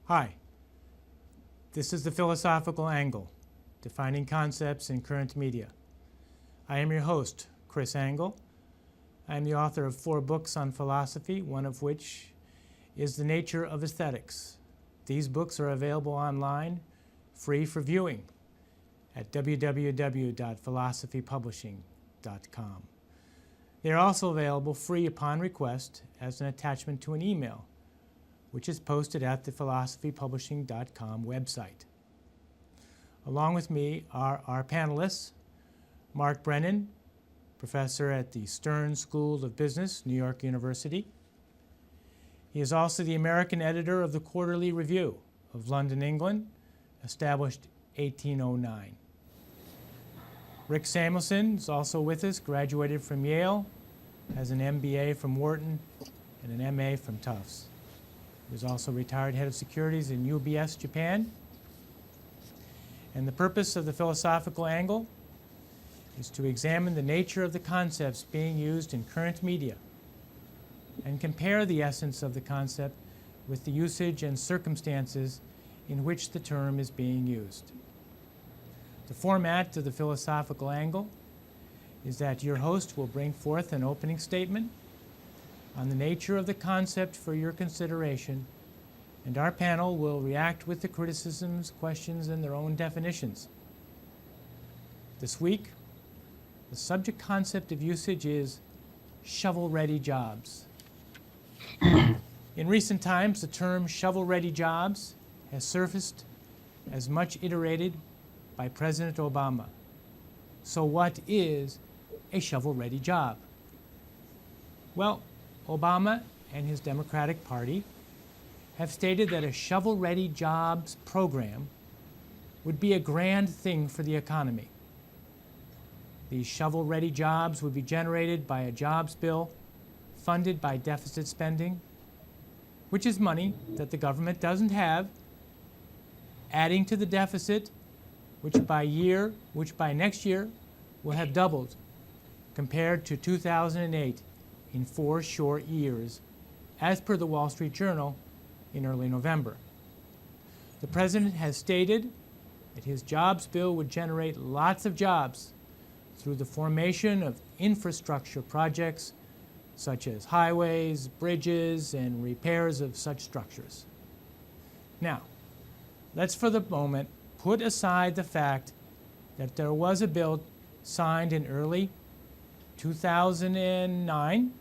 Hi, this is the Philosophical Angle, defining concepts in current media. I am your host, Chris Angle. I am the author of 4 books on philosophy, one of which is The Nature of Aesthetics. These books are available online, free for viewing, at www.philosophypublishing.com. They are also available free upon request as an attachment to an email, which is posted at the philosophypublishing.com website. Along with me are our panelists, Mark Brennan, professor at the Stern School of Business, New York University. He is also the American editor of the Quarterly Review of London, England, established 1809. Rick Samuelson is also with us, graduated from Yale, has an MBA from Wharton, and an MA from Tufts. He was also retired head of securities in UBS Japan. And the purpose of the Philosophical Angle is to examine the nature of the concepts being used in current media and compare the essence of the concept with the usage and circumstances in which the term is being used. The format of the Philosophical Angle is that your host will bring forth an opening statement on the nature of the concept for your consideration, and our panel will react with the criticisms, questions, and their own definitions. This week, the subject concept of usage is shovel-ready jobs. In recent times, the term shovel-ready jobs has surfaced as much iterated by President Obama. So what is a shovel-ready job? Well, Obama and his Democratic Party have stated that a shovel-ready jobs program would be a grand thing for the economy. These shovel-ready jobs would be generated by a jobs bill funded by deficit spending, which is money that the government doesn't have, adding to the deficit, which by next year will have doubled compared to 2008 in 4 short years, as per the Wall Street Journal in early November. The president has stated that his jobs bill would generate lots of jobs through the formation of infrastructure projects such as highways, bridges, and repairs of such structures. Now, let's for the moment put aside the fact that there was a bill signed in early 2009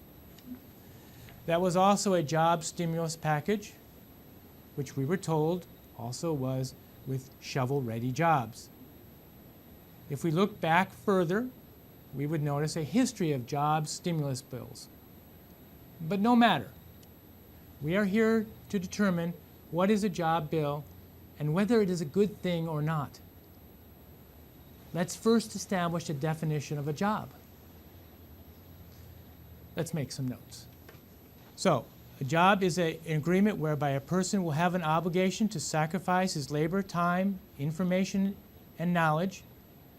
that was also a job stimulus package, which we were told also was with shovel-ready jobs. If we look back further, we would notice a history of job stimulus bills. But no matter. We are here to determine what is a job bill and whether it is a good thing or not. Let's first establish a definition of a job. Let's make some notes. So, a job is an agreement whereby a person will have an obligation to sacrifice his labor, time, information, and knowledge,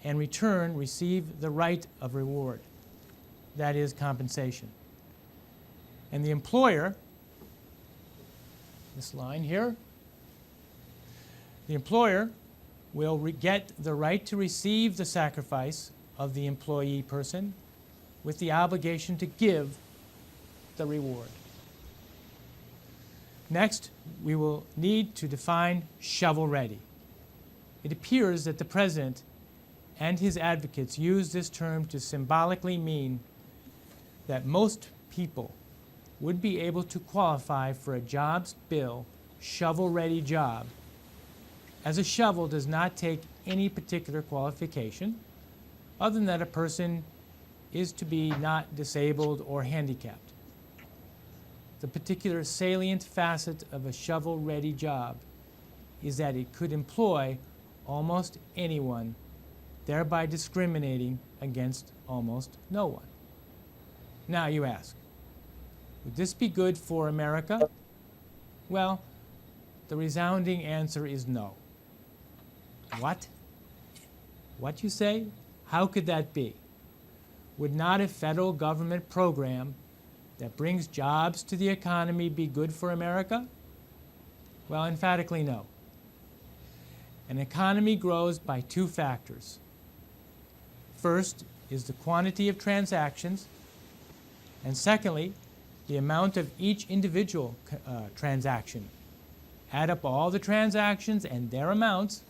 and in return receive the right of reward. That is compensation. And the employer, this line here, the employer will get the right to receive the sacrifice of the employee person with the obligation to give the reward. Next, we will need to define shovel-ready. It appears that the president and his advocates use this term to symbolically mean that most people would be able to qualify for a jobs bill shovel-ready job, as a shovel does not take any particular qualification other than that a person is to be not disabled or handicapped. The particular salient facet of a shovel-ready job is that it could employ almost anyone, thereby discriminating against almost no one. Now you ask, would this be good for America? Well, the resounding answer is no. What? What, you say? How could that be? Would not a federal government program that brings jobs to the economy be good for America? Well, emphatically no. An economy grows by two factors. First is the quantity of transactions, and secondly, the amount of each individual transaction. Add up all the transactions and their amounts,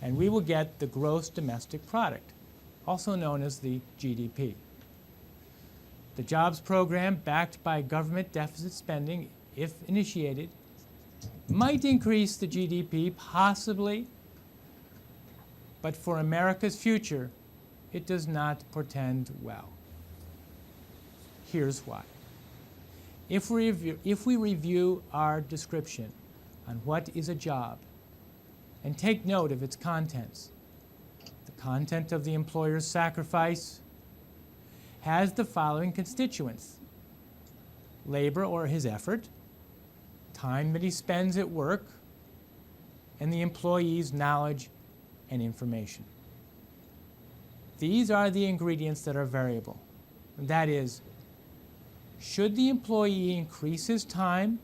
and we will get the gross domestic product, also known as the GDP. The jobs program, backed by government deficit spending, if initiated, might increase the GDP, possibly, but for America's future, it does not portend well. Here's why. If we review our description on what is a job and take note of its contents, the content of the employer's sacrifice has the following constituents: labor or his effort, time that he spends at work, and the employee's knowledge and information. These are the ingredients that are variable. That is, should the employee increase his time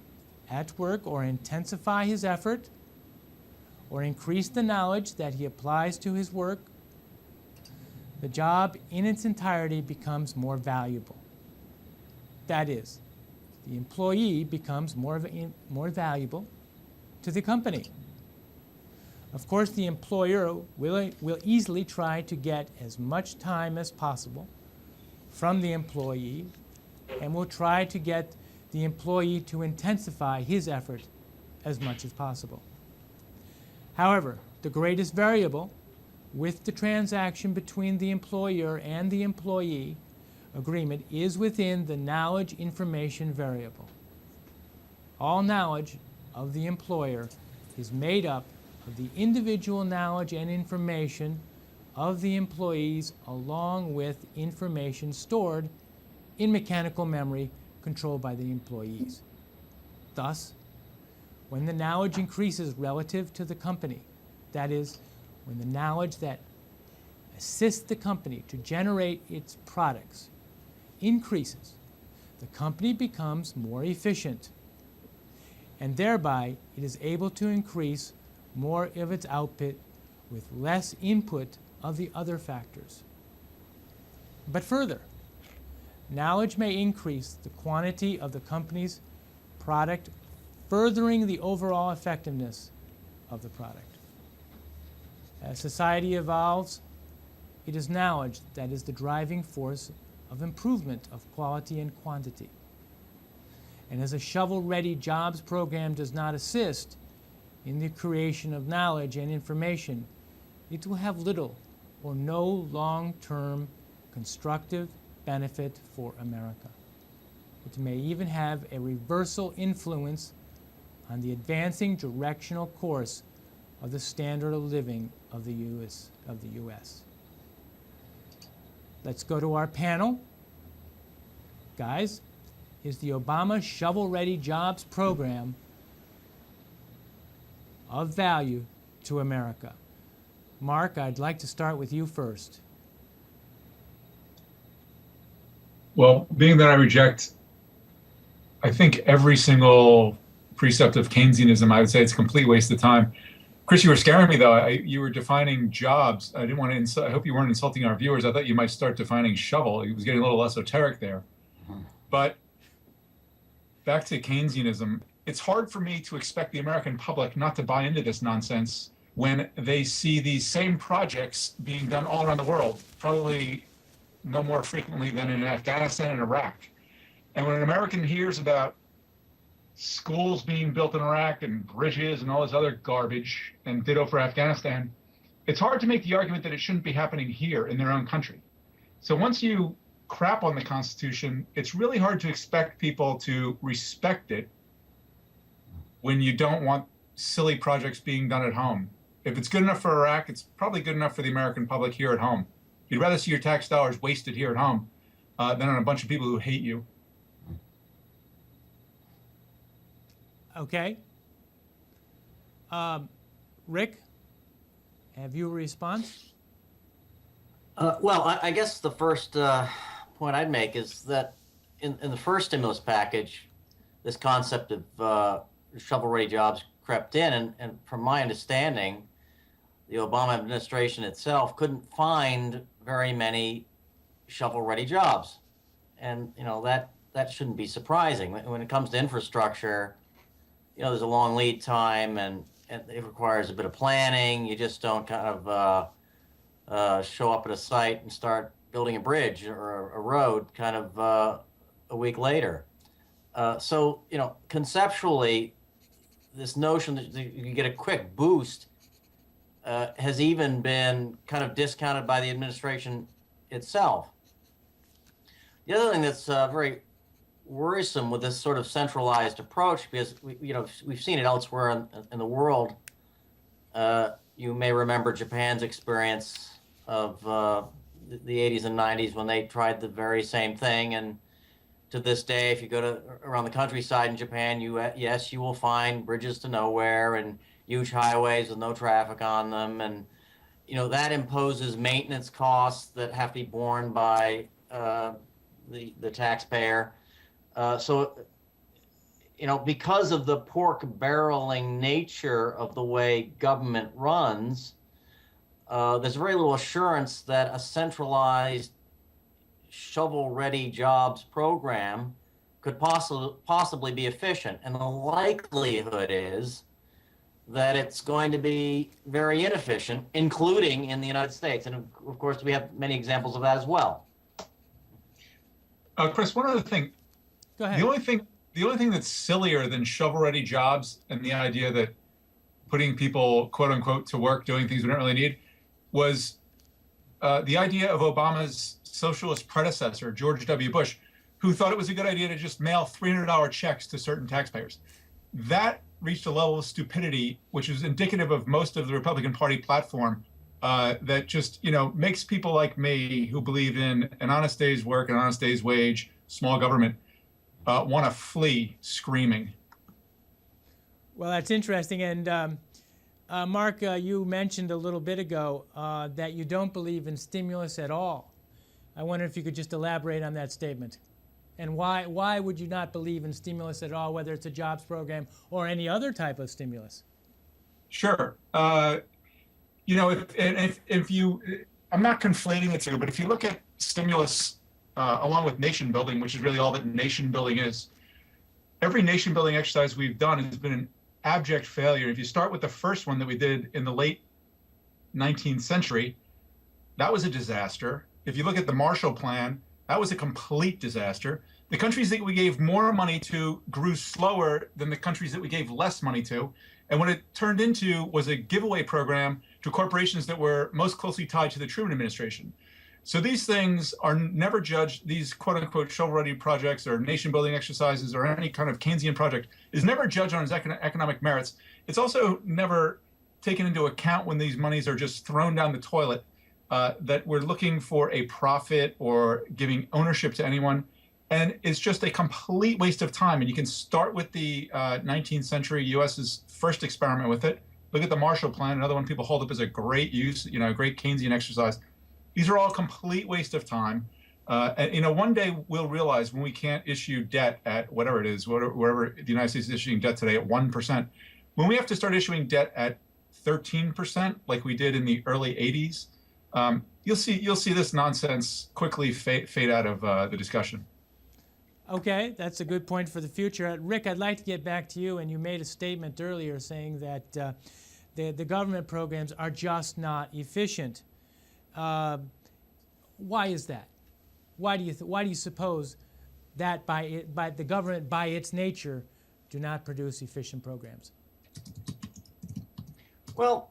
at work or intensify his effort or increase the knowledge that he applies to his work, the job in its entirety becomes more valuable. That is, the employee becomes more valuable to the company. Of course, the employer will easily try to get as much time as possible from the employee and will try to get the employee to intensify his effort as much as possible. However, the greatest variable with the transaction between the employer and the employee agreement is within the knowledge information variable. All knowledge of the employer is made up of the individual knowledge and information of the employees along with information stored in mechanical memory controlled by the employees. Thus, when the knowledge increases relative to the company, that is, when the knowledge that assists the company to generate its products increases, the company becomes more efficient, and thereby it is able to increase more of its output with less input of the other factors. But further, knowledge may increase the quantity of the company's product, furthering the overall effectiveness of the product. As society evolves, it is knowledge that is the driving force of improvement of quality and quantity. And as a shovel-ready jobs program does not assist in the creation of knowledge and information, it will have little or no long-term constructive benefit for America. It may even have a reversal influence on the advancing directional course of the standard of living of the U.S. Let's go to our panel. Guys, is the Obama shovel-ready jobs program of value to America? Mark, I'd like to start with you first. Well, being that I reject, I think, every single precept of Keynesianism, I would say it's a complete waste of time. Chris, you were scaring me, though. You were defining jobs. I didn't want to insult. I hope you weren't insulting our viewers. I thought you might start defining shovel. It was getting a little esoteric there. But back to Keynesianism, it's hard for me to expect the American public not to buy into this nonsense when they see these same projects being done all around the world, probably no more frequently than in Afghanistan and Iraq. And when an American hears about schools being built in Iraq and bridges and all this other garbage, and ditto for Afghanistan, it's hard to make the argument that it shouldn't be happening here in their own country. So once you crap on the Constitution, it's really hard to expect people to respect it when you don't want silly projects being done at home. If it's good enough for Iraq, it's probably good enough for the American public here at home. You'd rather see your tax dollars wasted here at home than on a bunch of people who hate you. Okay. Rick, have you a response? Well, I guess the first point I'd make is that in the first stimulus package, this concept of shovel-ready jobs crept in, and from my understanding, the Obama administration itself couldn't find very many shovel-ready jobs, and that shouldn't be surprising. When it comes to infrastructure, there's a long lead time, and it requires a bit of planning. You just don't kind of show up at a site and start building a bridge or a road kind of a week later. So conceptually, this notion that you can get a quick boost has even been kind of discounted by the administration itself. The other thing that's very worrisome with this sort of centralized approach, because we've seen it elsewhere in the world. You may remember Japan's experience of the 80s and 90s when they tried the very same thing, and to this day, if you go to around the countryside in Japan, you will find bridges to nowhere and huge highways with no traffic on them, and that imposes maintenance costs that have to be borne by the taxpayer. So because of the pork barreling nature of the way government runs, there's very little assurance that a centralized shovel-ready jobs program could possibly be efficient. And the likelihood is that it's going to be very inefficient, including in the United States. And of course, we have many examples of that as well. Chris, one other thing. Go ahead. The only thing that's sillier than shovel-ready jobs and the idea that putting people, quote unquote, to work doing things we don't really need was the idea of Obama's socialist predecessor, George W. Bush, who thought it was a good idea to just mail $300 checks to certain taxpayers. That reached a level of stupidity, which is indicative of most of the Republican Party platform, that just, makes people like me who believe in an honest day's work, an honest day's wage, small government, want to flee screaming. Well, that's interesting. And Mark, you mentioned a little bit ago that you don't believe in stimulus at all. I wonder if you could just elaborate on that statement. And why would you not believe in stimulus at all, whether it's a jobs program or any other type of stimulus? Sure. If you, I'm not conflating the two, but if you look at stimulus along with nation building, which is really all that nation building is, every nation building exercise we've done has been an abject failure. If you start with the first one that we did in the late 19th century, that was a disaster. If you look at the Marshall Plan, that was a complete disaster. The countries that we gave more money to grew slower than the countries that we gave less money to. And what it turned into was a giveaway program to corporations that were most closely tied to the Truman administration. So these things are never judged, these quote unquote shovel-ready projects or nation building exercises or any kind of Keynesian project is never judged on its economic merits. It's also never taken into account when these monies are just thrown down the toilet, that we're looking for a profit or giving ownership to anyone. And it's just a complete waste of time. And you can start with the 19th century US's first experiment with it. Look at the Marshall Plan, another one people hold up as a great use, a great Keynesian exercise. These are all a complete waste of time. And one day we'll realize when we can't issue debt at whatever it is, wherever the United States is issuing debt today at 1%, when we have to start issuing debt at 13%, like we did in the early 80s, you'll see this nonsense quickly fade out of the discussion. Okay, that's a good point for the future. Rick, I'd like to get back to you, and you made a statement earlier saying that the government programs are just not efficient. Why is that? Why do you suppose that by the government, by its nature, do not produce efficient programs? Well,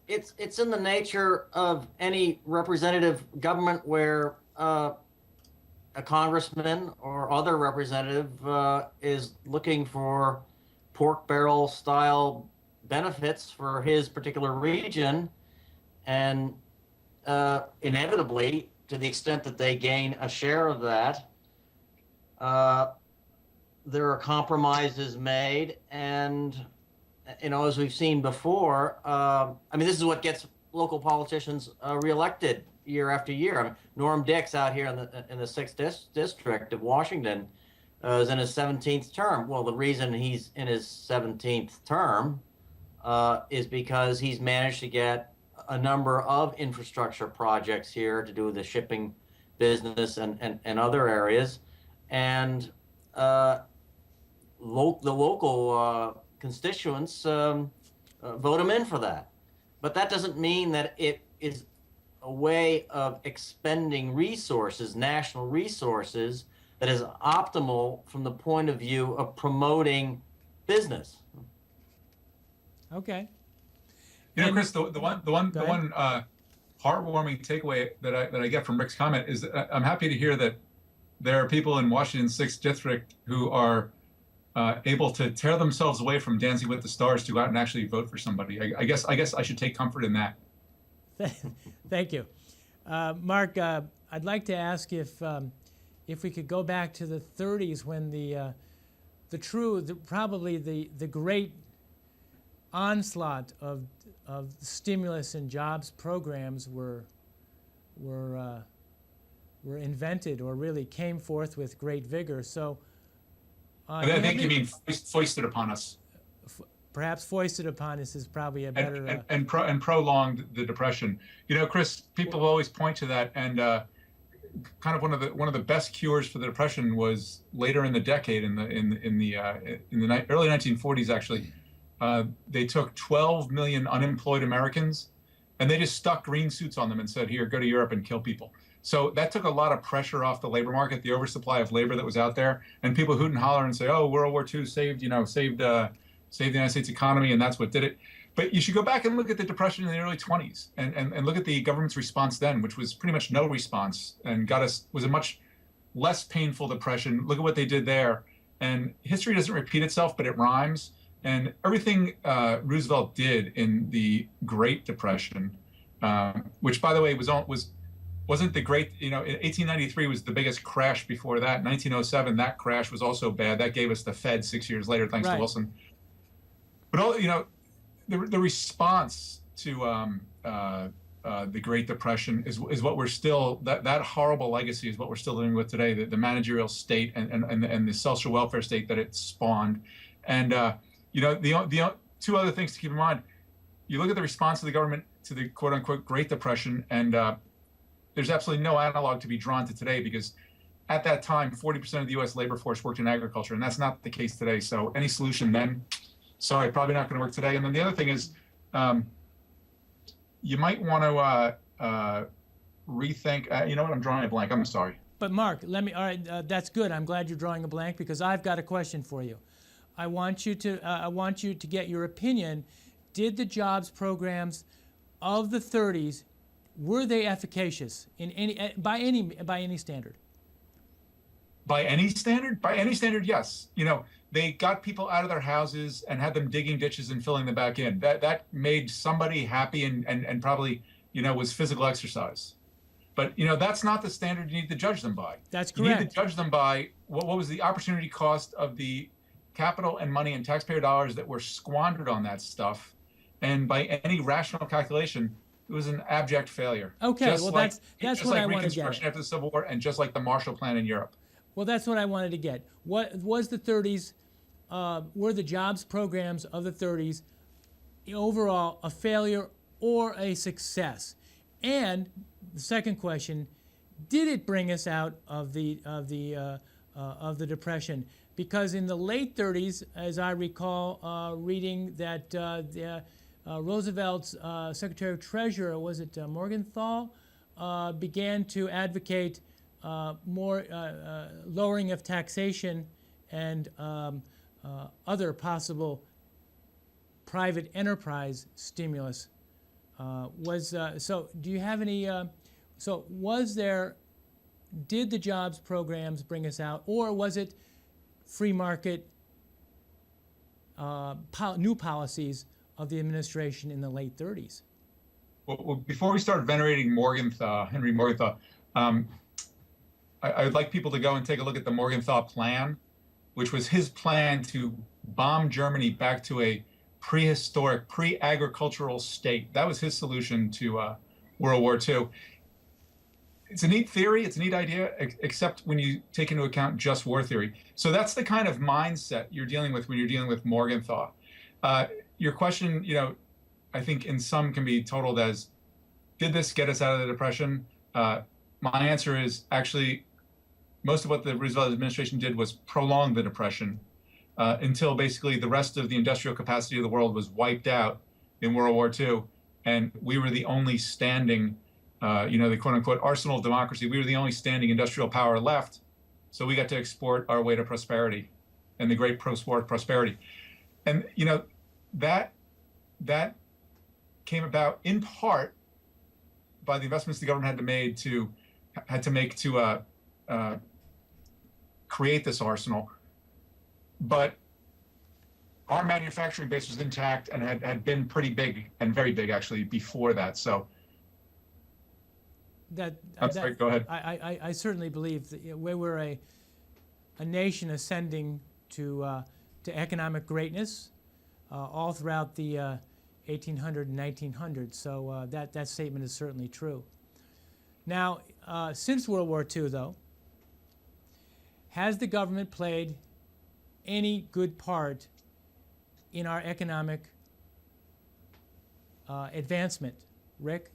it's in the nature of any representative government where a congressman or other representative is looking for pork barrel style benefits for his particular region, and inevitably, to the extent that they gain a share of that, there are compromises made, and as we've seen before, this is what gets local politicians reelected year after year. Norm Dix out here in the 6th district of Washington is in his 17th term. Well, the reason he's in his 17th term is because he's managed to get a number of infrastructure projects here to do with the shipping business and other areas. And the local constituents vote him in for that. But that doesn't mean that it is a way of expending resources, national resources, that is optimal from the point of view of promoting business. Okay. You know, And- Chris, the one heartwarming takeaway that I get from Rick's comment is that I'm happy to hear that there are people in Washington's 6th District who are able to tear themselves away from Dancing with the Stars to go out and actually vote for somebody. I guess I should take comfort in that. Thank you. Mark, I'd like to ask if we could go back to the 30s when probably the great onslaught of stimulus and jobs programs were invented or really came forth with great vigor. So I think you mean foisted upon us. Perhaps foisted upon us is probably a better and prolonged the Depression. You know, Chris, people always point to that, and kind of one of the best cures for the Depression was later in the decade, in the early 1940s. Actually, they took 12 million unemployed Americans, and they just stuck green suits on them and said, "Here, go to Europe and kill people." So that took a lot of pressure off the labor market, the oversupply of labor that was out there, and people hoot and holler and say, "Oh, World War II saved the United States economy, and that's what did it." But you should go back and look at the Depression in the early 20s and look at the government's response then, which was pretty much no response and was a much less painful Depression. Look at what they did there. And history doesn't repeat itself, but it rhymes. And everything Roosevelt did in the Great Depression, which, by the way, wasn't the great, 1893 was the biggest crash before that. 1907, that crash was also bad. That gave us the Fed 6 years later, thanks to Wilson. But the response to the Great Depression is what we're still, that horrible legacy is what we're still living with today. The managerial state and the social welfare state that it spawned. And the two other things to keep in mind: you look at the response of the government to the quote unquote Great Depression, and there's absolutely no analog to be drawn to today, because at that time 40% of the U.S. labor force worked in agriculture, and that's not the case today. So any solution then, sorry, probably not going to work today. And then the other thing is, you might want to rethink. You know what? I'm drawing a blank. I'm sorry. But Mark, all right, that's good. I'm glad you're drawing a blank, because I've got a question for you. I want you to get your opinion. Did the jobs programs of the 30s, were they efficacious by any standard? By any standard? By any standard, yes. They got people out of their houses and had them digging ditches and filling them back in. That made somebody happy and probably, was physical exercise. But, that's not the standard you need to judge them by. That's correct. You need to judge them by what was the opportunity cost of the capital and money and taxpayer dollars that were squandered on that stuff. And by any rational calculation, it was an abject failure. Okay, that's what I want to get. Reconstruction after the Civil War, and just like the Marshall Plan in Europe. Well, that's what I wanted to get. What was the 30s? Were the jobs programs of the 30s overall a failure or a success? And the second question: did it bring us out of the Depression? Because in the late 30s, as I recall reading that Roosevelt's Secretary of Treasury, was it Morgenthau, began to advocate more lowering of taxation and other possible private enterprise stimulus. So do you have any, did the jobs programs bring us out, or was it free market new policies of the administration in the late 30s? Well, before we start venerating Henry Morgenthau, I would like people to go and take a look at the Morgenthau Plan, which was his plan to bomb Germany back to a prehistoric, pre-agricultural state. That was his solution to World War II. it's a neat theory. It's a neat idea, except when you take into account just war theory. So that's the kind of mindset you're dealing with when you're dealing with Morgenthau. Your question, I think in some can be totaled as, did this get us out of the Depression? My answer is actually, most of what the Roosevelt administration did was prolong the Depression until basically the rest of the industrial capacity of the world was wiped out in World War II. And we were the only standing, the quote unquote arsenal of democracy. We were the only standing industrial power left. So we got to export our way to prosperity and the great post-war prosperity. And, that came about in part by the investments the government had to make to create this arsenal. But our manufacturing base was intact and had been pretty big and very big actually before that. So I'm sorry, go ahead. I certainly believe that we were a nation ascending to economic greatness all throughout the 1800 and 1900s. So that statement is certainly true. Now, since World War II, though, has the government played any good part in our economic advancement? Rick?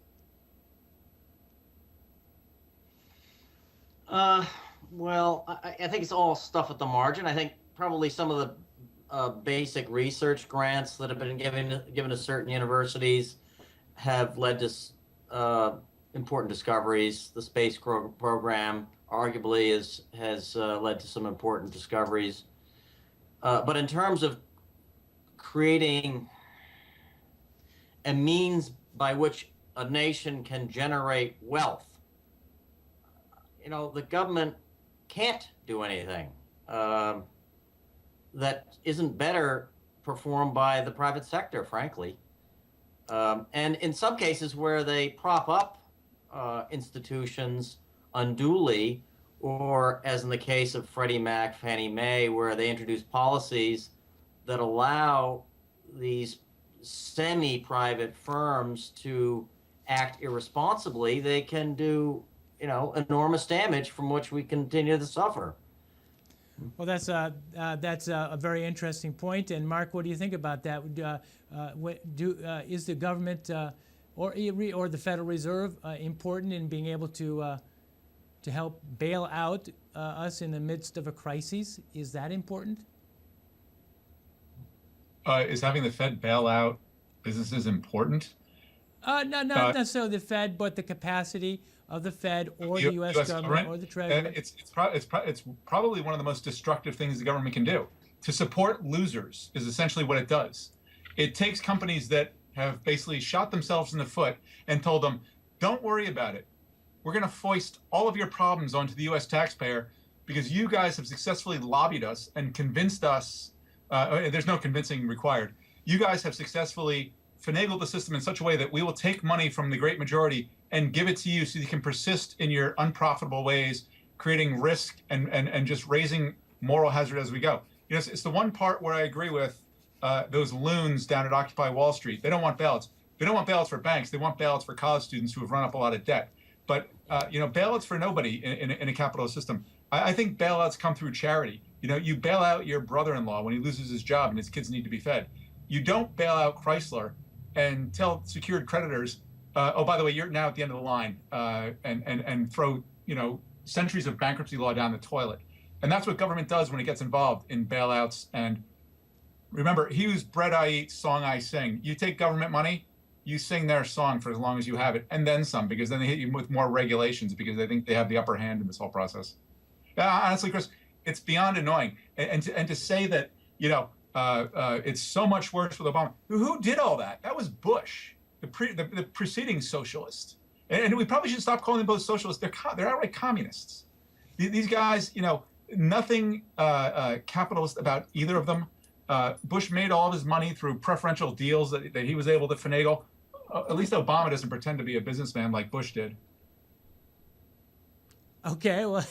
Well, I think it's all stuff at the margin. I think probably some of the basic research grants that have been given to certain universities have led to important discoveries. The space program arguably has led to some important discoveries. But in terms of creating a means by which a nation can generate wealth, the government can't do anything that isn't better performed by the private sector, frankly. And in some cases where they prop up institutions unduly, or as in the case of Freddie Mac, Fannie Mae, where they introduce policies that allow these semi-private firms to act irresponsibly, they can do, enormous damage from which we continue to suffer. Well, that's a very interesting point. And Mark, what do you think about that? Is the government or the Federal Reserve important in being able to help bail out us in the midst of a crisis? Is that important? Is having the Fed bail out businesses important? No, not necessarily the Fed, but the capacity of the Fed or the U.S. government or the Treasury. And it's probably one of the most destructive things the government can do. To support losers is essentially what it does. It takes companies that have basically shot themselves in the foot and told them, don't worry about it. We're going to foist all of your problems onto the U.S. taxpayer because you guys have successfully lobbied us and convinced us. There's no convincing required. You guys have successfully finagled the system in such a way that we will take money from the great majority and give it to you so you can persist in your unprofitable ways, creating risk and just raising moral hazard as we go. It's the one part where I agree with those loons down at Occupy Wall Street. They don't want bailouts. They don't want bailouts for banks. They want bailouts for college students who have run up a lot of debt. But bailouts for nobody in a capitalist system. I think bailouts come through charity. You bail out your brother-in-law when he loses his job and his kids need to be fed. You don't bail out Chrysler and tell secured creditors, oh, by the way, you're now at the end of the line, and throw centuries of bankruptcy law down the toilet. And that's what government does when it gets involved in bailouts. And remember, he whose bread I eat, song I sing. You take government money, you sing their song for as long as you have it, and then some, because then they hit you with more regulations because they think they have the upper hand in this whole process. Honestly, Chris, it's beyond annoying. And to say that, it's so much worse with Obama. Who did all that? That was Bush, the preceding socialist. And we probably should stop calling them both socialists. They're outright communists. These guys, nothing capitalist about either of them. Bush made all of his money through preferential deals that he was able to finagle. At least Obama doesn't pretend to be a businessman like Bush did. Okay, well.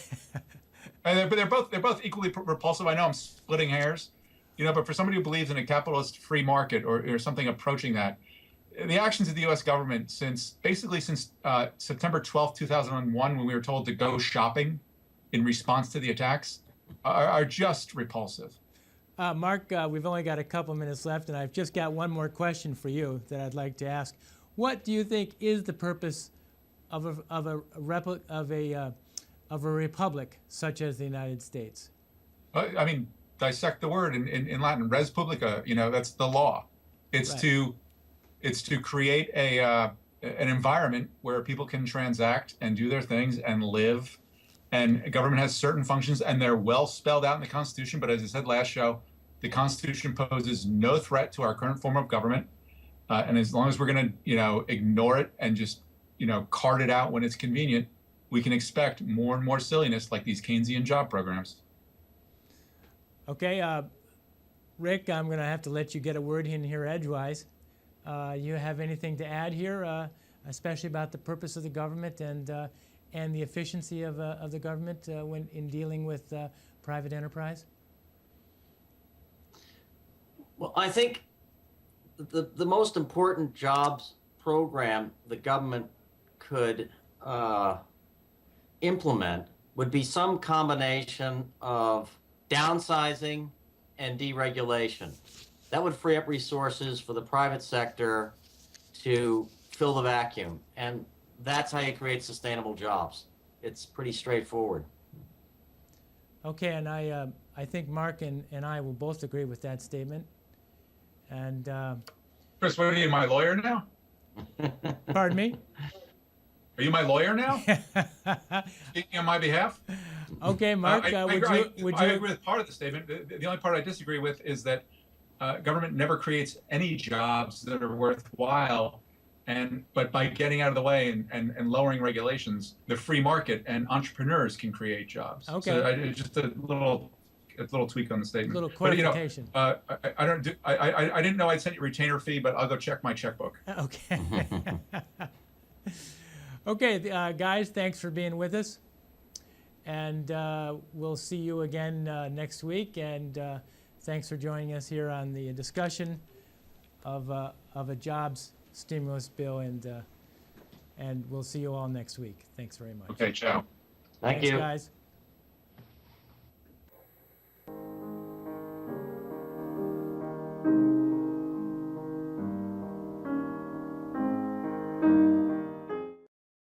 But they're both equally repulsive. I know I'm splitting hairs, but for somebody who believes in a capitalist free market or something approaching that, the actions of the U.S. government since September 12th, 2001, when we were told to go shopping in response to the attacks, are just repulsive. Mark, we've only got a couple minutes left, and I've just got one more question for you that I'd like to ask. What do you think is the purpose of a republic such as the United States? I mean, dissect the word in Latin, res publica. That's the law. It's Right. to create an environment where people can transact and do their things and live. And government has certain functions, and they're well spelled out in the Constitution. But as I said last show, the Constitution poses no threat to our current form of government. And as long as we're going to, ignore it and just, cart it out when it's convenient, we can expect more and more silliness like these Keynesian job programs. Okay, Rick, I'm going to have to let you get a word in here edgewise. You have anything to add here, especially about the purpose of the government and the efficiency of the government when in dealing with private enterprise? Well, I think the most important jobs program the government could implement would be some combination of downsizing and deregulation. That would free up resources for the private sector to fill the vacuum. And that's how you create sustainable jobs. It's pretty straightforward. Okay, and I think Mark and I will both agree with that statement. And Chris, what are you, my lawyer now? pardon me? Are you my lawyer now? Speaking on my behalf? Okay, Mark, I would you agree with part of the statement. The only part I disagree with is that government never creates any jobs that are worthwhile. But by getting out of the way and lowering regulations, the free market and entrepreneurs can create jobs. Okay. So just a little tweak on the statement. Little clarification. But, I didn't know I'd sent you a retainer fee, but I'll go check my checkbook. Okay. Okay, guys, thanks for being with us. And we'll see you again next week. And thanks for joining us here on the discussion of a jobs stimulus bill. And we'll see you all next week. Thanks very much. Okay, ciao. Thank Thanks, you. guys.